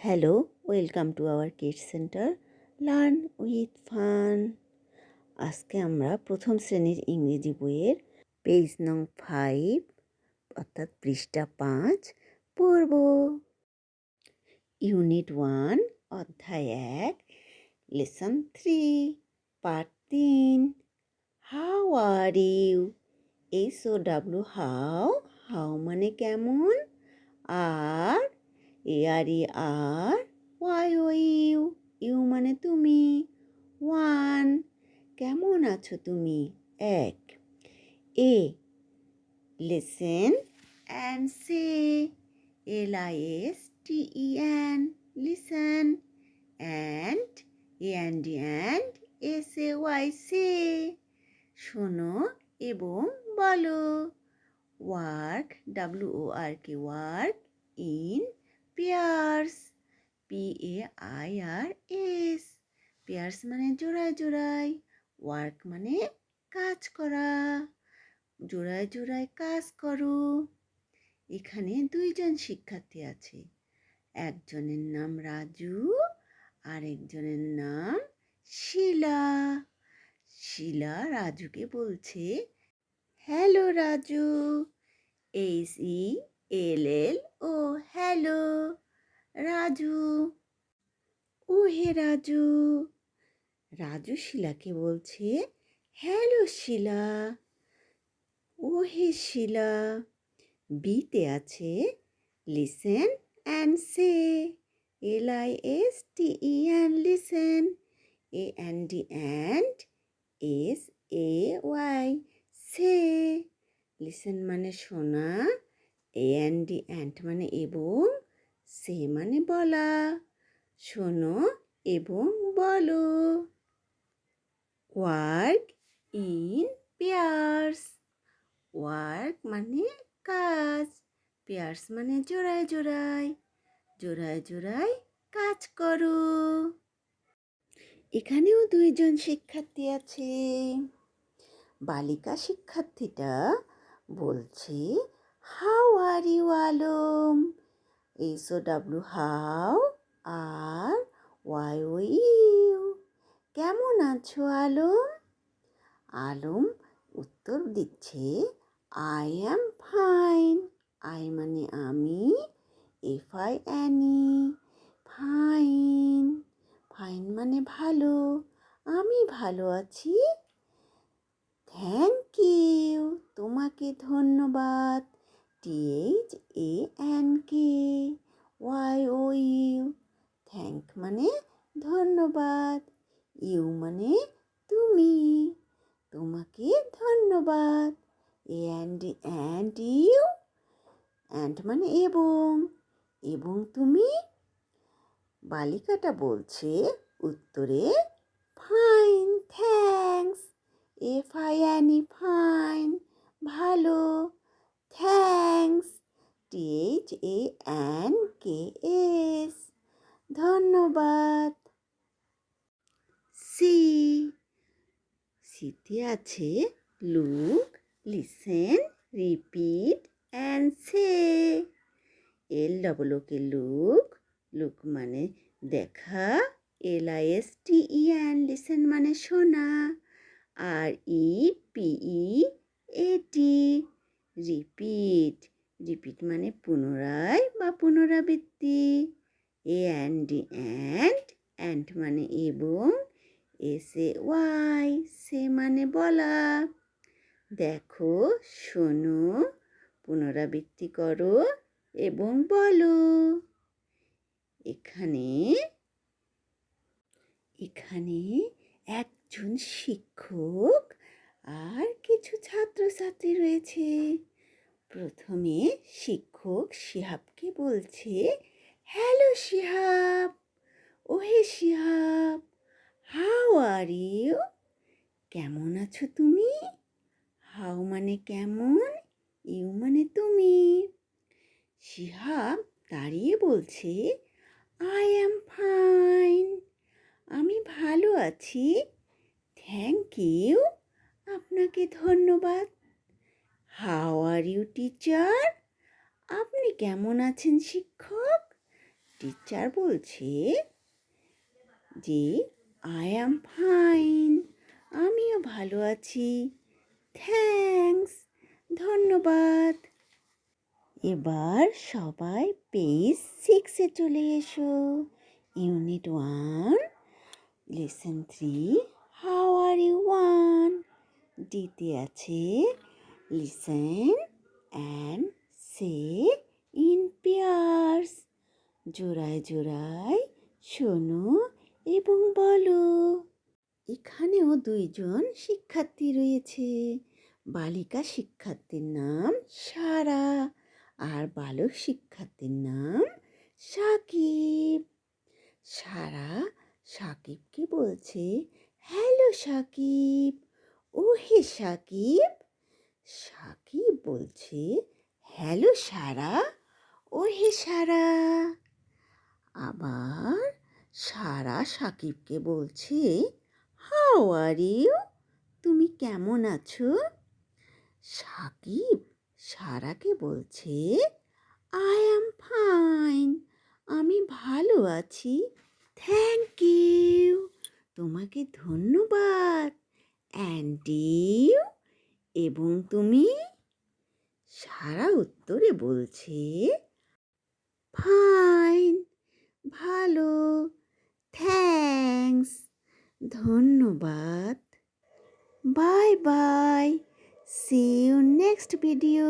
Hello, welcome to our kids centre learn with fun. আজকে আমরা প্রথম শ্রেণীর ইংরেজি বইয়ের পেজ নং 5 অর্থাৎ পৃষ্ঠা 5 পড়ব। ইউনিট 1 অধ্যায় 1 lesson 3 part 3 how are you. HOW how, how মানে কেমন, আর ARE YOU, ইউ মানে তুমি, 1 কেমন আছো তুমি, 1। A listen and say, LISTEN listen, and SAY say শোনো এবং বলো। Work WORK work in pairs PAIRS, pairs মানে জোড়ায় জোড়ায়, ওয়ার্ক মানে কাজ করা, জোড়ায় জোড়ায় কাজ করো। এখানে 2 জন শিক্ষার্থী আছে, একজনের নাম রাজু আর একজনের নাম শিলা। শিলা রাজুকে বলছে, hello Raju, HELLO hello Raju. ও হে রাজু। রাজু শিলাকে বলছে, হ্যালো শিলা, ও হে শিলা। বিতে আছে listen and say, LISTEN listen, AND SAY say. Listen মানে শোনা, AND মানে এবং, সে মানে বলা, শোনো এবং বলো। ওয়ার্ক ইন পেয়ার্স, ওয়ার্ক মানে কাজ, পেয়ার্স মানে জোড়ায় জোড়ায়, জোড়ায় জোড়ায় কাজ করো। এখানেও 2 জন শিক্ষার্থী আছে। বালিকা শিক্ষার্থীটা বলছে, how are you Alam, HOW how, are YOU কেমন আছো আলম। আলম উত্তর দিচ্ছে, আই অ্যাম ফাইন, আই মানে আমি, FINE ফাইন, ফাইন মানে ভালো, আমি ভালো আছি। থ্যাংক ইউ তোমাকে ধন্যবাদ, THANKYOU, থ্যাংক মানে ধন্যবাদ, ইউ মানে তুমি, তোমাকে ধন্যবাদ, and you, and মানে এবং, এবং তুমি। বালিকাটা বলছে উত্তরে, ফাইন থ্যাঙ্কস, FINE ফাইন ভালো, থ্যাঙ্কস THANKS ধন্যবাদ। সিতে আছে look, listen, repeat and say, LOOK look, look মানে দেখা, LISTEN লিসেন মানে শোনা, REPEAT রিপিট, রিপিট মানে পুনরায় বা পুনরাবৃত্তি, and মানে এবং, SAY সে মানে বলা। দেখো, শোনো, পুনরাবৃত্তি করো এবং বলো। এখানে একজন শিক্ষক আর কিছু ছাত্রছাত্রী রয়েছে। প্রথমে শিক্ষক শিহাবকে বলছে, হ্যালো শিহাব, ও হে শিহাব, হাউ আর ইউ, কেমন আছো তুমি। হাউ মানে কেমন, ইউ মানে তুমি। শিহাব দাঁড়িয়ে বলছে, আই অ্যাম ফাইন, আমি ভালো আছি। থ্যাংক ইউ, আপনাকে ধন্যবাদ। হাউ আর ইউ টিচার, আপনি কেমন আছেন শিক্ষক। টিচার বলছে যে আই অ্যাম ফাইন, আমিও ভালো আছি, থ্যাঙ্কস, ধন্যবাদ। এবার সবাই পেজ 6-এ চলে এসো। Unit 1, lesson 3, how are you one. ডিতে আছে listen and say in pairs. জোড়ায় জোড়ায় শোনো এবং বলো। এখানেও 2জন শিক্ষার্থী রয়েছে। বালিকা শিক্ষার্থীর নাম সারা আর বালক শিক্ষার্থীর নাম সাকিব। সারা সাকিবকে বলছে, হ্যালো সাকিব। ও হে সাকিব। সাকিব বলছে, হ্যালো সারা। ও হে সারা। আবার সারা সাকিবকে বলছে, হাউ আর ইউ, তুমি কেমন আছো? সাকিব সারাকে বলছে, আই অ্যাম ফাইন, আমি ভালো আছি, থ্যাংক ইউ, তোমাকে ধন্যবাদ, অ্যান্ড ইউ, এবং তুমি? সারা উত্তরে বলছে, ফাইন, ভালো, থ্যাঙ্কস, ধন্যবাদ, bye bye, see you next video.